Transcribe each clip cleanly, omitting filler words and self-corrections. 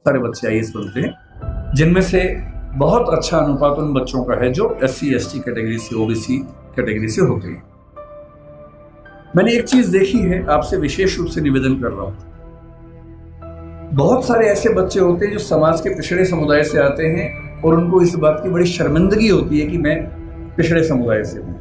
सारे बच्चे आईएएस बनते हैं, जिनमें से बहुत अच्छा अनुपात उन बच्चों का है जो SC ST कैटेगरी से, OBC कैटेगरी से होते हैं। मैंने एक चीज देखी है, आपसे विशेष रूप से निवेदन कर रहा हूं। बहुत सारे ऐसे बच्चे होते हैं जो समाज के पिछड़े समुदाय से आते हैं और उनको इस बात की बड़ी शर्मिंदगी होती है कि मैं पिछड़े समुदाय से हूं।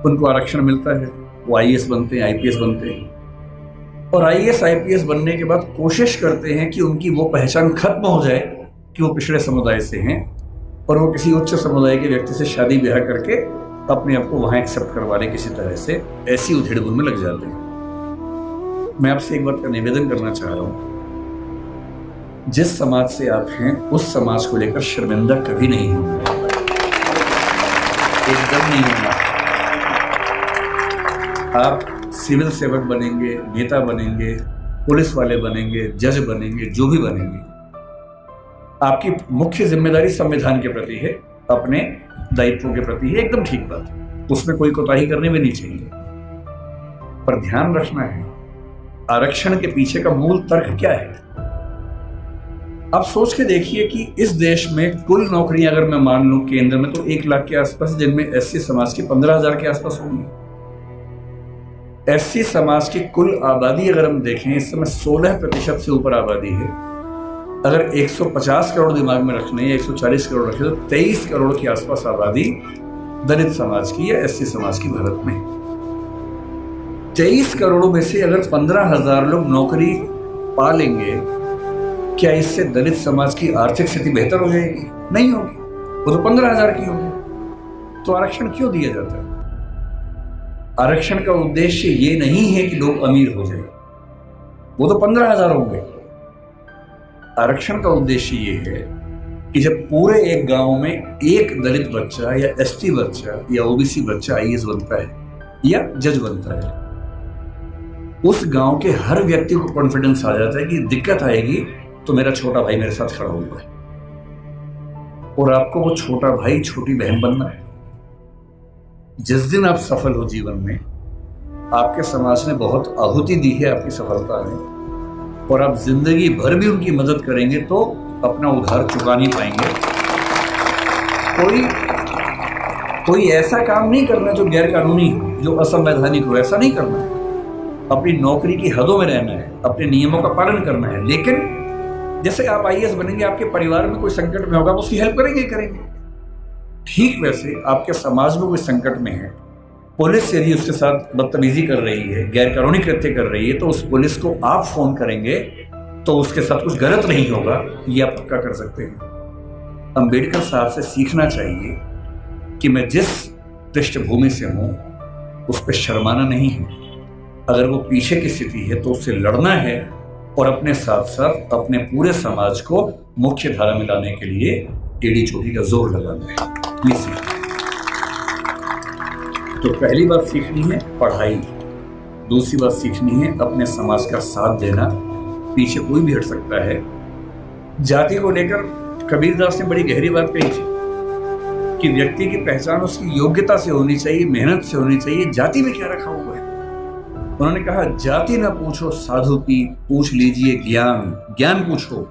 उनको आरक्षण मिलता है, वो IAS बनते हैं, IPS बनते हैं और IAS IPS बनने के बाद कोशिश करते हैं कि उनकी वो पहचान खत्म हो जाए कि वो पिछड़े समुदाय से हैं और वो किसी उच्च समुदाय के व्यक्ति से शादी ब्याह करके अपने आप को वहां एक्सेप्ट करवा ले किसी तरह से, ऐसी उधेड़-बुन में लग जाते हैं। मैं आपसे एक बात का निवेदन करना चाह रहा हूं, जिस समाज से आप हैं उस समाज को लेकर शर्मिंदा कभी नहीं होना, एकदम नहीं होना। आप सिविल सेवक बनेंगे, नेता बनेंगे, पुलिस वाले बनेंगे, जज बनेंगे, जो भी बनेंगे, आपकी मुख्य जिम्मेदारी संविधान के प्रति है, अपने दायित्वों के प्रति है, एकदम ठीक बात है, उसमें कोई कोताही करनी भी नहीं चाहिए। पर ध्यान रखना है, आरक्षण के पीछे का मूल तर्क क्या है। आप सोच के देखिए कि इस देश में कुल नौकरियां अगर मैं मान लूं केंद्र में तो 1 लाख के आसपास, जिनमें SC समाज की 15,000 के आसपास होंगी। SC समाज की कुल आबादी अगर हम देखें, इस समय 16% से ऊपर आबादी है। अगर 150 करोड़ दिमाग में रखने या 140 करोड़ रखे तो 23 करोड़ के आसपास आबादी दलित समाज की या SC समाज की भारत में। 23 करोड़ में से अगर 15,000 लोग नौकरी पा लेंगे, क्या इससे दलित समाज की आर्थिक स्थिति बेहतर हो जाएगी? नहीं होगी, वो तो 15,000 की होगी। तो आरक्षण क्यों दिया जाता है? आरक्षण का उद्देश्य ये नहीं है कि लोग अमीर हो जाए, वो तो 15,000 होंगे। आरक्षण का उद्देश्य ये है कि जब पूरे एक गांव में एक दलित बच्चा या ST बच्चा या OBC बच्चा IAS बनता है या जज बनता है, उस गांव के हर व्यक्ति को कॉन्फिडेंस आ जाता है कि दिक्कत आएगी तो मेरा छोटा भाई मेरे साथ खड़ा हुआ है और आपको वो छोटा भाई छोटी बहन बनना है। जिस दिन आप सफल हो जीवन में, आपके समाज ने बहुत आहुति दी है आपकी सफलता में और आप जिंदगी भर भी उनकी मदद करेंगे तो अपना उधार चुका नहीं पाएंगे। कोई ऐसा काम नहीं करना जो गैर कानूनी हो, जो असंवैधानिक हो, ऐसा नहीं करना है। अपनी नौकरी की हदों में रहना है, अपने नियमों का पालन करना है। लेकिन जैसे आप IAS बनेंगे, आपके परिवार में कोई संकट में होगा, आप उसकी हेल्प करेंगे। ठीक वैसे आपके समाज में कोई संकट में है, पुलिस यदि उसके साथ बदतमीजी कर रही है, गैर कानूनी कृत्य कर रही है, तो उस पुलिस को आप फोन करेंगे तो उसके साथ कुछ गलत नहीं होगा, ये आप पक्का कर सकते हैं। अंबेडकर साहब से सीखना चाहिए कि मैं जिस पृष्ठभूमि से हूं उस पर शर्माना नहीं है। अगर वो पीछे की स्थिति है तो उससे लड़ना है और अपने साथ साथ अपने पूरे समाज को मुख्य धारा में लाने के लिए टेढ़ी चोटी का जोर लगाना है। ये सीखना। तो पहली बात सीखनी है पढ़ाई, दूसरी बात सीखनी है अपने समाज का साथ देना। पीछे कोई भी हट सकता है। जाति को लेकर कबीरदास ने बड़ी गहरी बात कही थी कि व्यक्ति की पहचान उसकी योग्यता से होनी चाहिए, मेहनत से होनी चाहिए। जाति में क्या रखा हुआ है? उन्होंने कहा, जाति न पूछो साधु की, पूछ लीजिए ज्ञान। ज्ञान पूछो,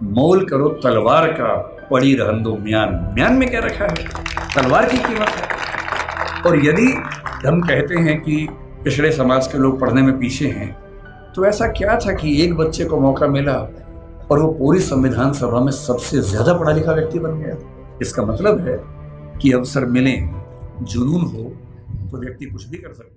मोल करो तलवार का, पड़ी रहन दो म्यान। म्यान में क्या रखा है? तलवार की कीमत है। और यदि हम कहते हैं कि पिछड़े समाज के लोग पढ़ने में पीछे हैं, तो ऐसा क्या था कि एक बच्चे को मौका मिला और वो पूरी संविधान सभा में सबसे ज्यादा पढ़ा लिखा व्यक्ति बन गया? इसका मतलब है कि अवसर मिले, जुनून हो तो व्यक्ति कुछ भी कर सकता है।